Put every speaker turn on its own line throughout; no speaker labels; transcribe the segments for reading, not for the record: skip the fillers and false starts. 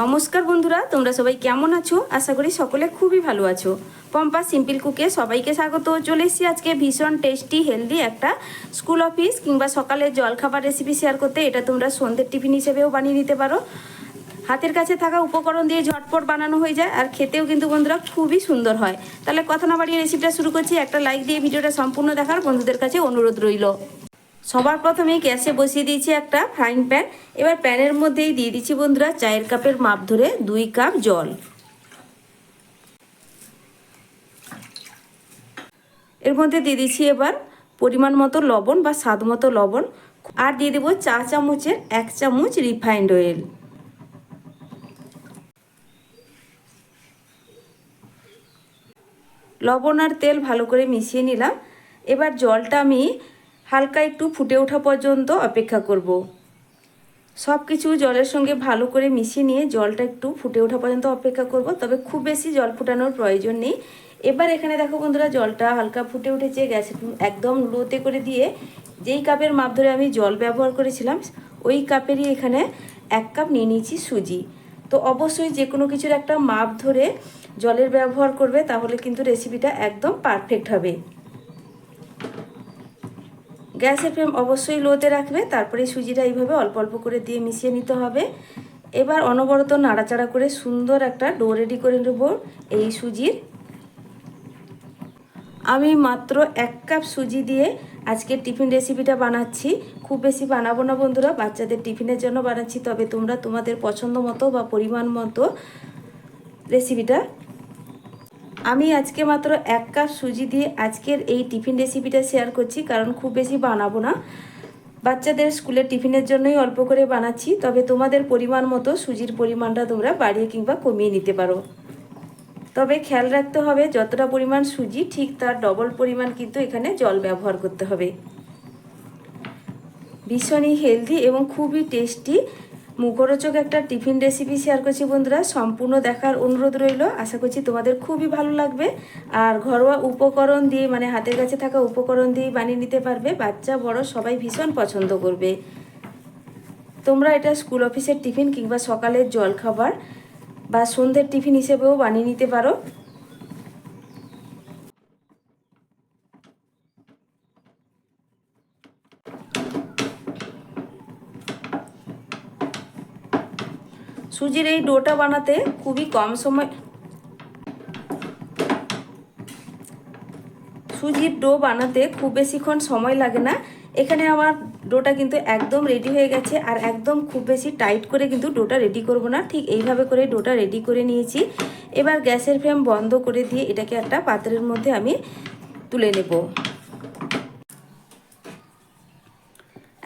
নমস্কার বন্ধুরা, তোমরা সবাই কেমন আছো? আশা করি সকলে খুবই ভালো আছো। পম্পা সিম্পল কুকে সবাইকে স্বাগত। চলে এসেছি আজকে ভীষণ টেস্টি হেলদি একটা স্কুল অফিস কিংবা সকালের জলখাবার রেসিপি শেয়ার করতে। এটা তোমরা সন্ধ্যের টিফিন হিসেবেও বানিয়ে নিতে পারো। হাতের কাছে থাকা উপকরণ দিয়ে ঝটপট বানানো হয়ে যায়, আর খেতেও কিন্তু বন্ধুরা খুবই সুন্দর হয়। তাহলে কথা না বাড়িয়ে রেসিপিটা শুরু করছি। একটা লাইক দিয়ে ভিডিওটা সম্পূর্ণ দেখার বন্ধুদের কাছে অনুরোধ রইল। সবার প্রথমে গ্যাসে বসিয়ে দিয়েছি একটা ফ্রাইং প্যান। এবার প্যানের মধ্যেই দিয়ে দিচ্ছি বন্ধুরা চায়ের কাপের মাপ ধরে 2 কাপ জল। এর মধ্যে দিয়ে দিচ্ছি এবার পরিমাণ মতো লবণ বা স্বাদ মতো লবণ, আর দিয়ে দেবো চা চামচের 1 চামচ রিফাইন্ড অয়েল। লবণ আর তেল ভালো করে মিশিয়ে নিলাম। এবার জলটা আমি হালকা একটু ফুটে ওঠা পর্যন্ত অপেক্ষা করব। সব কিছু জলের সঙ্গে ভালো করে মিশিয়ে নিয়ে জলটা একটু ফুটে ওঠা পর্যন্ত অপেক্ষা করব, তবে খুব বেশি জল ফুটানোর প্রয়োজন নেই। এবার এখানে দেখো বন্ধুরা জলটা হালকা ফুটে উঠেছে, গ্যাস একদম লোতে করে দিয়ে যেই কাপের মাপ ধরে আমি জল ব্যবহার করেছিলাম ওই কাপেরই এখানে 1 কাপ নিয়ে নিয়েছি সুজি। তো অবশ্যই যে কোনো কিছুর একটা মাপ ধরে জলের ব্যবহার করবে, তাহলে কিন্তু রেসিপিটা একদম পারফেক্ট হবে। গ্যাসের ফ্লেম অবশ্যই লোতে রাখবে। তারপরে সুজিটা এইভাবে অল্প অল্প করে দিয়ে মিশিয়ে নিতে হবে। এবার অনবরত নাড়াচাড়া করে সুন্দর একটা ডো রেডি করে নেব এই সুজির। আমি মাত্র 1 কাপ সুজি দিয়ে আজকে টিফিন রেসিপিটা বানাচ্ছি। খুব বেশি বানাবো না বন্ধুরা, বাচ্চাদের টিফিনের জন্য বানাচ্ছি। তবে তোমরা তোমাদের পছন্দ মতো বা পরিমাণ মতো রেসিপিটা। আমি আজকে মাত্র 1 কাপ সুজি দিয়ে আজকের এই টিফিন রেসিপিটা শেয়ার করছি, কারণ খুব বেশি বানাবো না। বাচ্চাদের স্কুলের টিফিনের জন্যই অল্প করে বানাচ্ছি। তবে তোমাদের পরিমাণ মতো সুজির পরিমাণটা তোমরা বাড়িয়ে কিংবা কমিয়ে নিতে পারো। তবে খেয়াল রাখতে হবে যতটা পরিমাণ সুজি ঠিক তার ডবল পরিমাণ কিন্তু এখানে জল ব্যবহার করতে হবে। ভীষণই হেলদি এবং খুবই টেস্টি মুখরোচক একটা টিফিন রেসিপি শেয়ার করছি বন্ধুরা, সম্পূর্ণ দেখার অনুরোধ রইল। আশা করছি তোমাদের খুবই ভালো লাগবে। আর ঘরোয়া উপকরণ দিয়ে মানে হাতের কাছে থাকা উপকরণ দিয়ে বানিয়ে নিতে পারবে, বাচ্চা বড় সবাই ভীষণ পছন্দ করবে। তোমরা এটা স্কুল অফিসের টিফিন কিংবা সকালের জলখাবার বা সন্ধ্যের টিফিন হিসেবেও বানিয়ে নিতে পারো। সুজির এই ডোটা বানাতে খুবই কম সময়, সুজির ডো বানাতে খুব বেশিক্ষণ সময় লাগে না। এখানে আমার ডোটা কিন্তু একদম রেডি হয়ে গেছে, আর একদম খুব বেশি টাইট করে কিন্তু ডোটা রেডি করব না, ঠিক এইভাবে করে ডোটা রেডি করে নিয়েছি। এবার গ্যাসের ফ্লেম বন্ধ করে দিয়ে এটাকে একটা পাত্রের মধ্যে আমি তুলে নেব।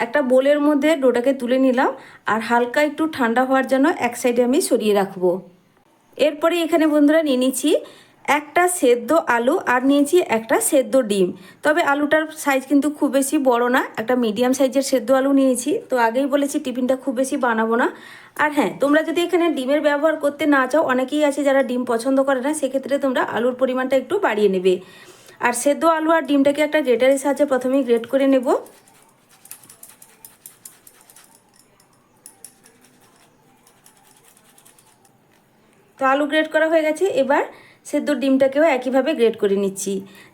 একটা বোলের মধ্যে ডোটাকে তুলে নিলাম, আর হালকা একটু ঠান্ডা হওয়ার জন্য এক সাইডে আমি সরিয়ে রাখবো। এরপরে এখানে বন্ধুরা নিয়ে নিচ্ছি একটা সেদ্ধ আলু, আর নিয়েছি একটা সেদ্ধ ডিম। তবে আলুটার সাইজ কিন্তু খুব বেশি বড় না, একটা মিডিয়াম সাইজের সেদ্ধ আলু নিয়েছি। তো আগেই বলেছি টিফিনটা খুব বেশি বানাবো না। আর হ্যাঁ, তোমরা যদি এখানে ডিমের ব্যবহার করতে না চাও, অনেকেই আছে যারা ডিম পছন্দ করে না, সেক্ষেত্রে তোমরা আলুর পরিমাণটা একটু বাড়িয়ে নেবে। আর সেদ্ধ আলু আর ডিমটাকে একটা গ্রেটারের সাহায্যে প্রথমেই গ্রেট করে নেব। তো আলু গ্রেট করা হয়ে গেছে, এবার সেদ্ধ ডিমটাকেও একইভাবে গ্রেট করে নিচ্ছি।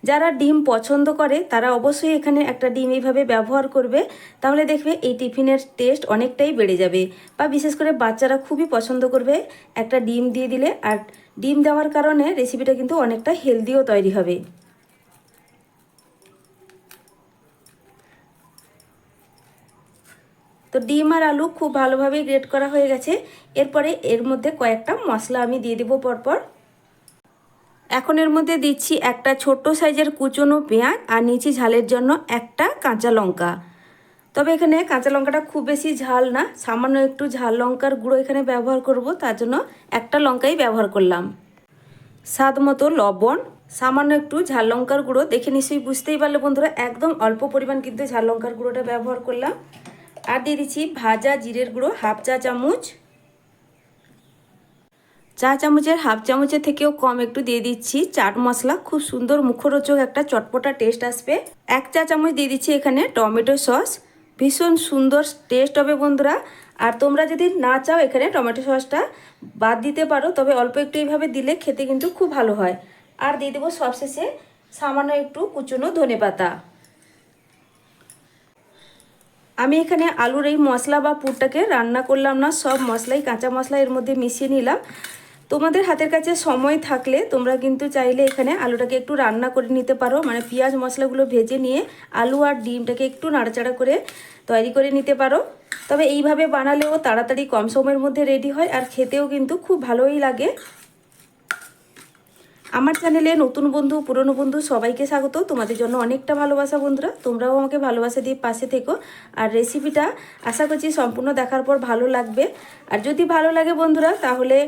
যারা ডিম পছন্দ করে তারা অবশ্যই এখানে একটা ডিম এইভাবে ব্যবহার করবে, তাহলে দেখবে এই টিফিনের টেস্ট অনেকটাই বেড়ে যাবে। বা বিশেষ করে বাচ্চারা খুবই পছন্দ করবে একটা ডিম দিয়ে দিলে। আর ডিম দেওয়ার কারণে রেসিপিটা কিন্তু অনেকটা হেলদিও তৈরি হবে। তো ডিম আর আলু খুব ভালোভাবে গ্রেট করা হয়ে গেছে। এরপরে এর মধ্যে কয়েকটা মশলা আমি দিয়ে দেবো পরপর। এখন এর মধ্যে দিচ্ছি একটা ছোট্ট সাইজের কুচনো পেঁয়াজ, আর নিচ্ছি ঝালের জন্য একটা কাঁচা লঙ্কা। তবে এখানে কাঁচা লঙ্কাটা খুব বেশি ঝাল না, সামান্য একটু ঝাল লঙ্কার গুঁড়ো এখানে ব্যবহার করব, তার জন্য একটা লঙ্কাই ব্যবহার করলাম। স্বাদ মতো লবণ, সামান্য একটু ঝাল লঙ্কার গুঁড়ো, দেখে নিশ্চয়ই বুঝতেই পারলে বন্ধুরা একদম অল্প পরিমাণ কিন্তু ঝাল লঙ্কার গুঁড়োটা ব্যবহার করলাম। আর দিয়ে দিচ্ছি ভাজা জিরের গুঁড়ো হাফ চা চামচ, চা চামচের হাফ চামচের থেকেও কম একটু দিয়ে দিচ্ছি চাট মশলা, খুব সুন্দর মুখরোচক একটা চটপটা টেস্ট আসবে। 1 চা চামচ দিয়ে দিচ্ছি এখানে টমেটো সস, ভীষণ সুন্দর টেস্ট হবে বন্ধুরা। আর তোমরা যদি না চাও এখানে টমেটো সসটা বাদ দিতে পারো, তবে অল্প একটু এইভাবে দিলে খেতে কিন্তু খুব ভালো হয়। আর দিয়ে দেবো সবশেষে সামান্য একটু কুচনো ধনেপাতা। আমি এখানে আলুর এই মশলা বা পুরটাকে রান্না করলাম না, সব মশলাই কাঁচা মশলা এর মধ্যে মিশিয়ে নিলাম। তোমাদের হাতের কাছে সময় থাকলে তোমরা কিন্তু চাইলে এখানে আলুটাকে একটু রান্না করে নিতে পারো, মানে পেঁয়াজ মশলাগুলো ভেজে নিয়ে আলু আর ডিমটাকে একটু নাড়াচাড়া করে তৈরি করে নিতে পারো। তবে এইভাবে বানালেও তাড়াতাড়ি কম সময়ের মধ্যে রেডি হয় আর খেতেও কিন্তু খুব ভালোই লাগে। আমার চ্যানেলে নতুন বন্ধু পুরনো বন্ধু সবাইকে স্বাগত। তোমাদের জন্য অনেকটা ভালোবাসা বন্ধুরা, তোমরাও আমাকে ভালোবাসা দিয়ে পাশে থেকো। আর রেসিপিটা আশা করছি সম্পূর্ণ দেখার পর ভালো লাগবে। আর যদি ভালো লাগে বন্ধুরা তাহলে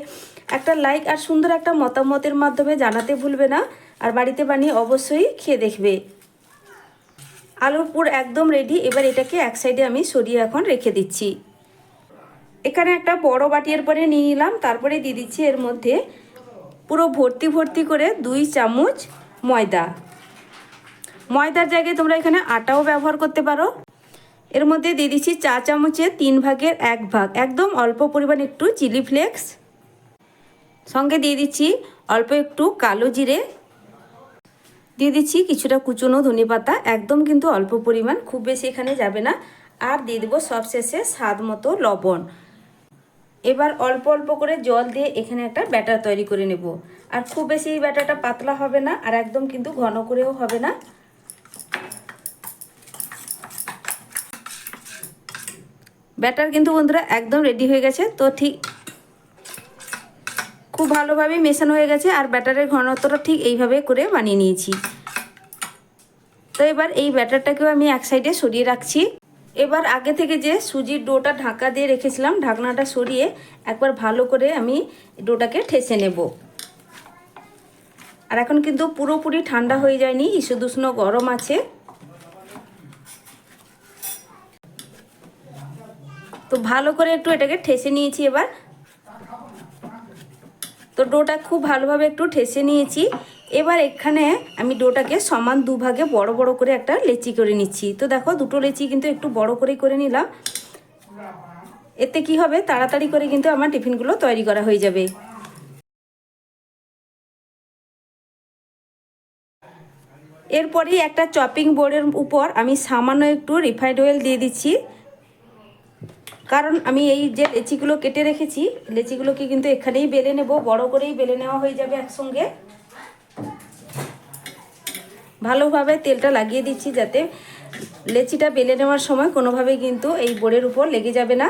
একটা লাইক আর সুন্দর একটা মতামতের মাধ্যমে জানাতে ভুলবে না। আর বাড়িতে বানিয়ে অবশ্যই খেয়ে দেখবে। আলুর পুর একদম রেডি। এবার এটাকে এক সাইডে আমি সরিয়ে এখন রেখে দিচ্ছি। এখানে একটা বড় বাটির পরে নিয়ে নিলাম, তারপরে দিয়ে দিচ্ছি এর মধ্যে পুরো ভর্তি ভর্তি করে 2 চামচ ময়দা। ময়দার জায়গায় তোমরা এখানে আটাও ব্যবহার করতে পারো। এর মধ্যে দিয়ে দিচ্ছি চা চামচের 3 ভাগের 1 ভাগ একদম অল্প পরিমাণ একটু চিলি ফ্লেক্স, সঙ্গে দিয়ে দিচ্ছি অল্প একটু কালো জিরে, দিয়ে দিচ্ছি কিছুটা কুচনো ধনেপাতা, একদম কিন্তু অল্প পরিমাণ, খুব বেশি এখানে যাবে না। আর দিয়ে দেবো সবশেষে স্বাদ মতো লবণ। এবার অল্প অল্প করে জল দিয়ে এখানে একটা ব্যাটার তৈরি করে নেব। আর খুব বেশি এই ব্যাটারটা পাতলা হবে না আর একদম কিন্তু ঘন করেও হবে না। ব্যাটার কিন্তু বন্ধুরা একদম রেডি হয়ে গেছে। তো ঠিক খুব ভালোভাবে মেশানো হয়ে গেছে আর ব্যাটারের ঘনত্বটা ঠিক এইভাবে করে বানিয়ে নিয়েছি। তো এবার এই ব্যাটারটাকেও আমি এক সাইডে সরিয়ে রাখছি। এবার আগে থেকে যে সুজির ডোটা ঢাকা দিয়ে রেখেছিলাম, ঢাকনাটা সরিয়ে একবার ভালো করে আমি ডোটাকে ঠেসে নেব। আর এখন কিন্তু পুরোপুরি ঠান্ডা হয়ে যায়নি, ঈষদুষ্ণ গরম আছে। তো ভালো করে একটু এটাকে ঠেসে নিয়েছি এবার। তো ডোটা খুব ভালোভাবে একটু ঠেসে নিয়েছি। এবার এখানে আমি ডোটাকে সমান 2 ভাগে বড় বড় করে একটা লেচি করে নিচ্ছি। তো দেখো দুটো লেচি কিন্তু একটু বড় করেই করে নিলাম। এতে কি হবে, তাড়াতাড়ি করে কিন্তু আমার টিফিনগুলো তৈরি করা হয়ে যাবে। এরপরেই একটা চপিং বোর্ডের উপর আমি সামান্য একটু রিফাইন্ড অয়েল দিয়ে দিচ্ছি, কারণ আমি এই যে লেচিগুলো কেটে রেখেছি লেচিগুলোকে কিন্তু এখানেই বেলে নেব, বড় করেই বেলে নেওয়া হয়ে যাবে একসঙ্গে। ভালোভাবে তেলটা লাগিয়ে দিচ্ছি যাতে লেচিটা বেলে নেওয়ার সময় কোনোভাবেই কিন্তু এই বোর্ডের উপর লেগে যাবে না।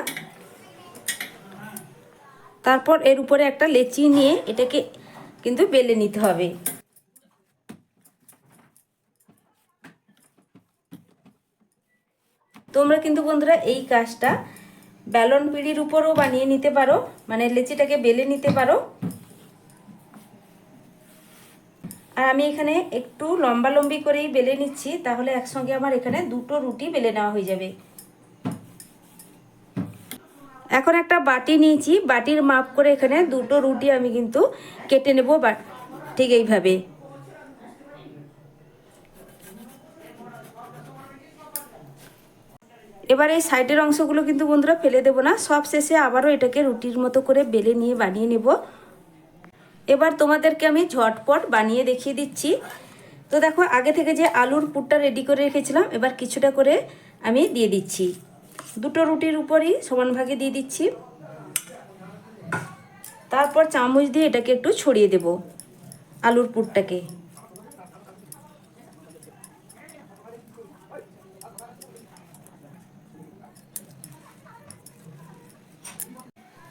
তারপর এর উপরে একটা লেচি নিয়ে এটাকে কিন্তু বেলে নিতে হবে। তোমরা কিন্তু বন্ধুরা এই কাজটা বেলন পিঁড়ির উপরও বানিয়ে নিতে পারো, মানে লেচিটাকে বেলে নিতে পারো। আর আমি এখানে একটু লম্বালম্বি করেই বেলে নিচ্ছি, তাহলে একসঙ্গে আমার এখানে দুটো রুটি বেলে নেওয়া হয়ে যাবে। এখন একটা বাটি নিয়েছি, বাটির মাপ করে এখানে দুটো রুটি আমি কিন্তু কেটে নেব, ঠিক এইভাবে। এবার এই সাইডের অংশগুলো কিন্তু বন্ধুরা ফেলে দেবো না, সব শেষে আবারও এটাকে রুটির মতো করে বেলে নিয়ে বানিয়ে নেব। এবার তোমাদেরকে আমি ঝটপট বানিয়ে দেখিয়ে দিচ্ছি। তো দেখো আগে থেকে যে আলুর পুরটা রেডি করে রেখেছিলাম, এবার কিছুটা করে আমি দিয়ে দিচ্ছি। দুটো রুটির উপরই সমান ভাগে দিয়ে দিচ্ছি। তারপর চামচ দিয়ে এটাকে একটু ছড়িয়ে দেব আলুর পুরটাকে।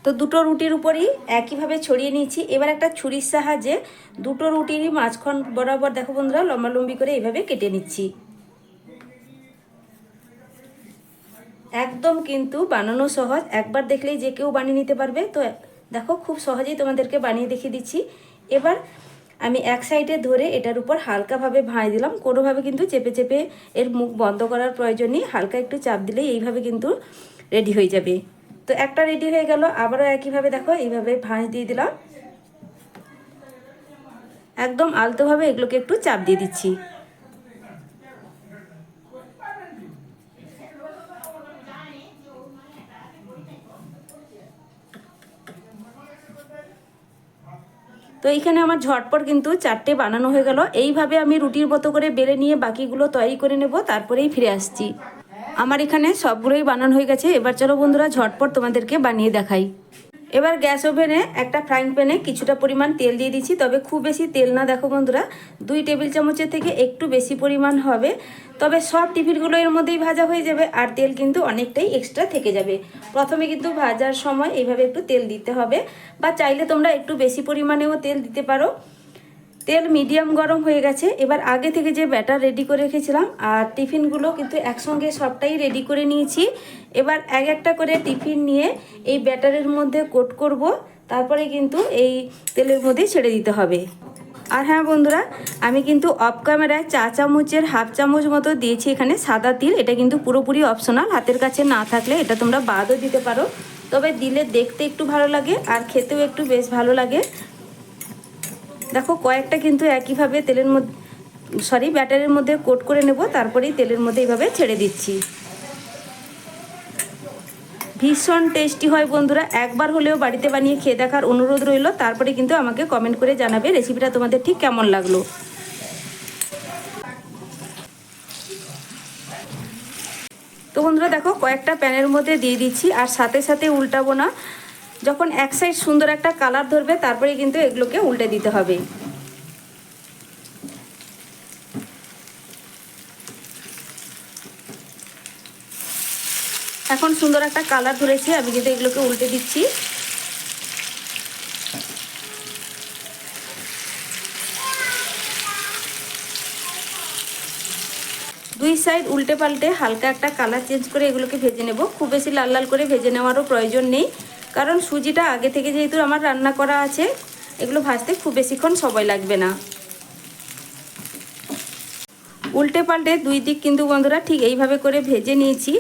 তো দুটো রুটির উপরই একইভাবে ছড়িয়ে নিয়েছি। এবার একটা ছুরির সাহায্যে দুটো রুটিরই মাঝখান বরাবর দেখো বন্ধুরা লম্বালম্বি করে এইভাবে কেটে নিচ্ছি। একদম কিন্তু বানানো সহজ, একবার দেখলেই যে কেউ বানিয়ে নিতে পারবে। তো দেখো খুব সহজেই তোমাদেরকে বানিয়ে দেখিয়ে দিচ্ছি। এবার আমি এক সাইডে ধরে এটার উপর হালকাভাবে ভাঁজ দিলাম, কোনোভাবে কিন্তু চেপে চেপে এর মুখ বন্ধ করার প্রয়োজন নেই, হালকা একটু চাপ দিলেই এইভাবে কিন্তু রেডি হয়ে যাবে। তো একটা রেডি হয়ে গেল, আবারও একইভাবে দেখো এইভাবে ভাঁজ দিয়ে দিলাম। একদম আলতোভাবে এগুলোকে একটু চাপ দিয়ে দিচ্ছি। তো এইখানে আমার ঝটপট কিন্তু 4টে বানানো হয়ে গেল। এইভাবে আমি রুটির মতো করে বেলে নিয়ে বাকিগুলো তৈরি করে নেব, তারপরেই ফিরে আসছি। আমার এখানে সবগুলোই বানানো হয়ে গেছে। এবার চলো বন্ধুরা ঝটপট তোমাদেরকে বানিয়ে দেখাই। এবার গ্যাস ওভেনে একটা ফ্রাইং প্যানে কিছুটা পরিমাণ তেল দিয়ে দিচ্ছি, তবে খুব বেশি তেল না, দেখো বন্ধুরা 2 টেবিল চামচের থেকে একটু বেশি পরিমাণ হবে। তবে সব টিফিনগুলো এর মধ্যেই ভাজা হয়ে যাবে আর তেল কিন্তু অনেকটাই এক্সট্রা থেকে যাবে। প্রথমে কিন্তু ভাজার সময় এইভাবে একটু তেল দিতে হবে, বা চাইলে তোমরা একটু বেশি পরিমাণেও তেল দিতে পারো। তেল মিডিয়াম গরম হয়ে গেছে। এবার আগে থেকে যে ব্যাটার রেডি করে রেখেছিলাম আর টিফিনগুলো কিন্তু একসঙ্গে সবটাই রেডি করে নিয়েছি। এবার এক একটা করে টিফিন নিয়ে এই ব্যাটারের মধ্যে কোট করব, তারপরে কিন্তু এই তেলের মধ্যে ছেড়ে দিতে হবে। আর হ্যাঁ বন্ধুরা, আমি কিন্তু অফ ক্যামেরায় 1 চামচের 1/2 চামচ মতো দিয়েছি এখানে সাদা তিল। এটা কিন্তু পুরোপুরি অপশনাল, হাতের কাছে না থাকলে এটা তোমরা বাদও দিতে পারো, তবে দিলে দেখতে একটু ভালো লাগে আর খেতেও একটু বেশ ভালো লাগে। দেখো কয়েকটা কিন্তু একইভাবে তেলের মধ্যে ব্যাটারের মধ্যে কোট করে নেব, তারপরেই তেলের মধ্যে এইভাবে ছেড়ে দিচ্ছি। ভীষণ টেস্টি হয় বন্ধুরা, একবার হলেও বাড়িতে বানিয়ে খেয়ে দেখার অনুরোধ রইল। তারপরে কিন্তু আমাকে কমেন্ট করে জানাবে রেসিপিটা তোমাদের ঠিক কেমন লাগলো। তো বন্ধুরা দেখো কয়েকটা প্যানের মধ্যে দিয়ে দিচ্ছি আর সাথে সাথে উল্টাবো না। যখন এক সাইড সুন্দর একটা কালার ধরবে তারপরে কিন্তু এগুলোকে উল্টে দিতে হবে। এখন সুন্দর একটা কালার ধরেছে, আমি কিন্তু এগুলোকে উল্টে দিচ্ছি। দুই সাইড উল্টে পাল্টে হালকা একটা কালার চেঞ্জ করে এগুলোকে ভেজে নেব। খুব বেশি লাল লাল করে ভেজে নেওয়ারও প্রয়োজন নেই, কারণ সুজিটা আগে থেকে যেহেতু আমার রান্না করা আছে, এগুলো ভাজতে খুব বেশিক্ষণ সময় লাগবে না। উল্টে পাল্টে দুই দিক কিন্তু বন্ধুরা ঠিক এইভাবে করে ভেজে নিয়েছি।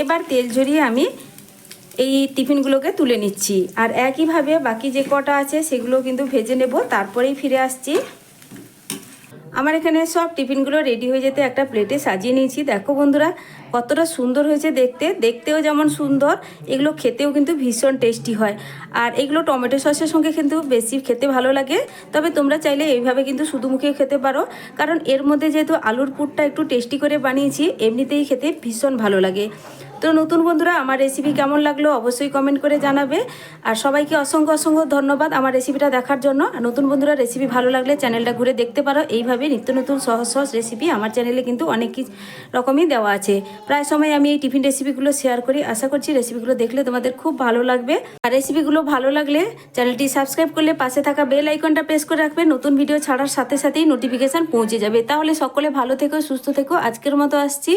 এবার তেল ঝরিয়ে আমি এই টিফিনগুলোকে তুলে নিচ্ছি আর একইভাবে বাকি যে কটা আছে সেগুলো কিন্তু ভেজে নেব, তারপরেই ফিরে আসছি। আমার এখানে সব টিফিনগুলো রেডি হয়ে যেতে একটা প্লেটে সাজিয়ে নিয়েছি। দেখো বন্ধুরা কতটা সুন্দর হয়েছে দেখতেও যেমন সুন্দর, এগুলো খেতেও কিন্তু ভীষণ টেস্টি হয়। আর এগুলো টমেটো সসের সঙ্গে কিন্তু বেশি খেতে ভালো লাগে, তবে তোমরা চাইলে এইভাবে কিন্তু শুধু মুখেও খেতে পারো, কারণ এর মধ্যে যেহেতু আলুর পুরটা একটু টেস্টি করে বানিয়েছি, এমনিতেই খেতে ভীষণ ভালো লাগে। তো নতুন বন্ধুরা আমার রেসিপি কেমন লাগলো অবশ্যই কমেন্ট করে জানাবে। আর সবাইকে অসংখ্য অসংখ্য ধন্যবাদ আমার রেসিপিটা দেখার জন্য। নতুন বন্ধুরা রেসিপি ভালো লাগলে চ্যানেলটা ঘুরে দেখতে পারো। এইভাবে নিত্য নতুন সহজ সহজ রেসিপি আমার চ্যানেলে কিন্তু অনেক রকমই দেওয়া আছে। প্রায় সময় আমি এই টিফিন রেসিপিগুলো শেয়ার করি। আশা করছি রেসিপিগুলো দেখলে তোমাদের খুব ভালো লাগবে। আর রেসিপিগুলো ভালো লাগলে চ্যানেলটি সাবস্ক্রাইব করলে পাশে থাকা বেল আইকনটা প্রেস করে রাখবে, নতুন ভিডিও ছাড়ার সাথে সাথেই নোটিফিকেশান পৌঁছে যাবে। তাহলে সকলে ভালো থেকো, সুস্থ থেকো। আজকের মতো আসছি।